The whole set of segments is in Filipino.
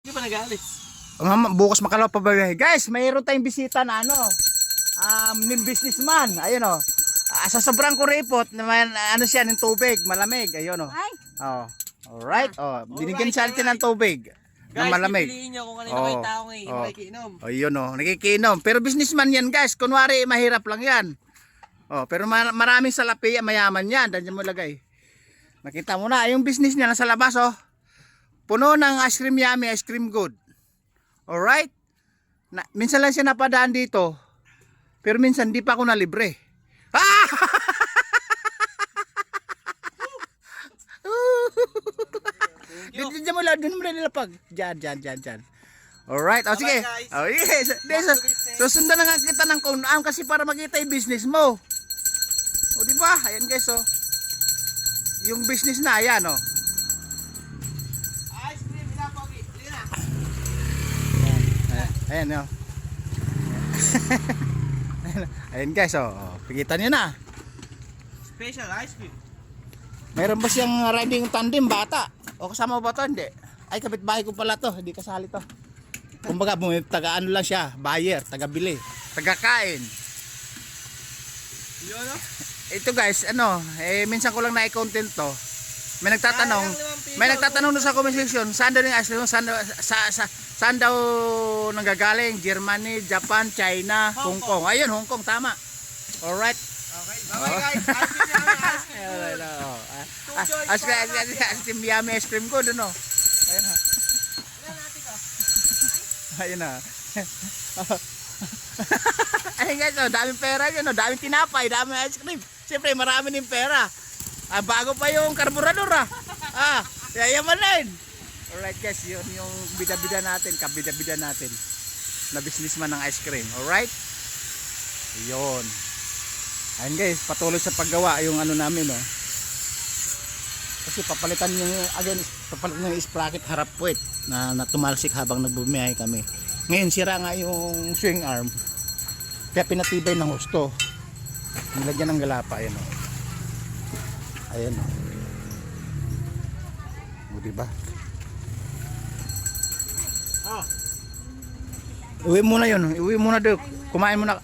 Hindi pa nag-aalis. Bukas makalaw pa ba? Guys, mayroon tayong bisita na ng businessman. Ayun oh. Sa sobrang kuripot, naman ano siya ng tubig, malamig. Ayun oh. Oh. Alright. Oh, binigyan siya natin ng tubig. Na Guys, malamig. pipiliin nyo kung kanino kayo tao ngayon nakikiinom. Oh, yun oh, nakikiinom. Pero businessman yan, guys. Kunwari mahirap lang yan. Oh, pero maraming salapi, mayaman yan. Diyan mo lagay. Nakita mo na yung business niya nasa labas oh. Puno ng ice cream yummy, ice cream good. Alright? Minsan lang siya napadaan dito. Pero minsan di pa ako nalibre. Ah! Diyan mo lang, doon mo lang nilapag. Diyan. Alright, oh sige. Oh, yes. So sundan na nga kita ng kunam kasi para makita yung business mo. O di ba? Ayan guys oh. Yung business na ayan oh. Ice cream, inapogi. Lina. Ayan oh. Ayan guys oh. Pakita niyo na. Special ice cream. Mayroon ba siyang riding tandem bata? O kasama ba to? Hindi. Ay kapitbahay ko pala to. Hindi kasali to. Kumbaga taga ano lang siya. Buyer, taga bili, taga kain. Yun no? Ito guys, minsan ko lang na-content to. May nagtatanong doon sa comment section, saan daw yung ice cream? Saan daw nanggagaling? Germany, Japan, China, Hong Kong. Ayun, Hong Kong, tama. Alright. Okay, bye guys. Ice cream namin, ice cream good. Ice cream yummy, ice cream good, ano? Ayun ha. Ayun na. Ayun guys, daming pera yun, daming tinapay, daming ice cream. Siyempre, marami din pera. Bago pa yung karburador yayaman na yun. Alright guys, yun yung bida-bida natin, kabida-bida natin na businessman ng ice cream. Alright? Yun. Ayun guys, patuloy sa paggawa yung ano namin kasi papalitan yung sprocket harap puwet na tumalsik habang nagbumiyahe kami. Ngayon sira nga yung swing arm, kaya pinatibay ng husto, nilagyan ng galapa. Ayan o diba? Uwi muna yun, uwi muna doon, kumain muna.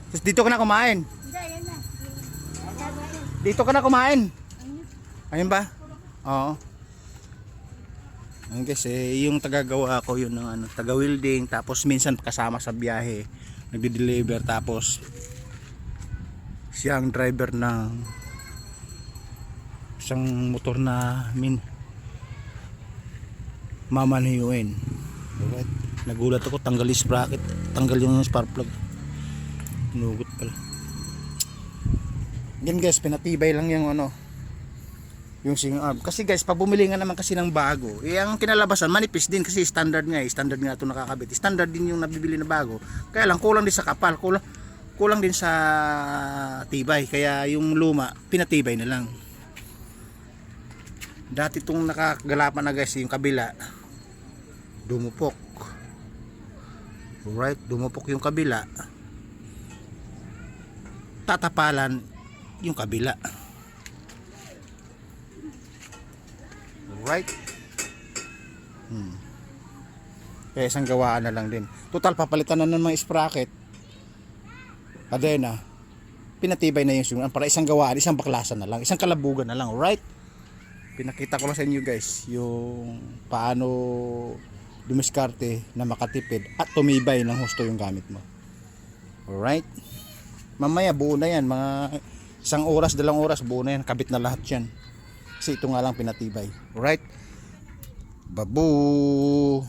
Tapos dito ka na kumain. Dito ka na kumain. Ayun ba? Oo. Ayun guys, yung tagagawa ko yun ng taga-welding, tapos minsan kasama sa biyahe, nagde-deliver, tapos siyang driver ng isang motor na mamanhiyuin. Alright. Nagulat ako, tanggal yung sprocket, tanggal yung spark plug. Nugot pala. Yan guys, pinatibay lang yung yung swing arm. Kasi guys, pag bumili nga naman kasi ng bago, ang kinalabasan manipis din kasi standard nga ito nakakabit. Standard din yung nabibili na bago. Kaya lang kulang din sa kapal, kulang din sa tibay. Kaya yung luma, pinatibay na lang. Dati itong nakagalapan na guys, yung kabila dumupok. Alright, dumupok yung kabila. Tatapalan yung kabila. Alright. Kaya isang gawaan na lang din. Total papalitan na ng mga sprocket. Adena, pinatibay na yung swing arm para isang gawaan, isang baklasan na lang, isang kalabugan na lang. Alright. Pinakita ko lang sa inyo guys yung paano dumiskarte na makatipid at tumibay ng husto yung gamit mo. Alright. Mamaya buo na yan, mga 1 oras, 2 oras buo na yan, kabit na lahat yan kasi ito nga lang pinatibay. Alright, babu.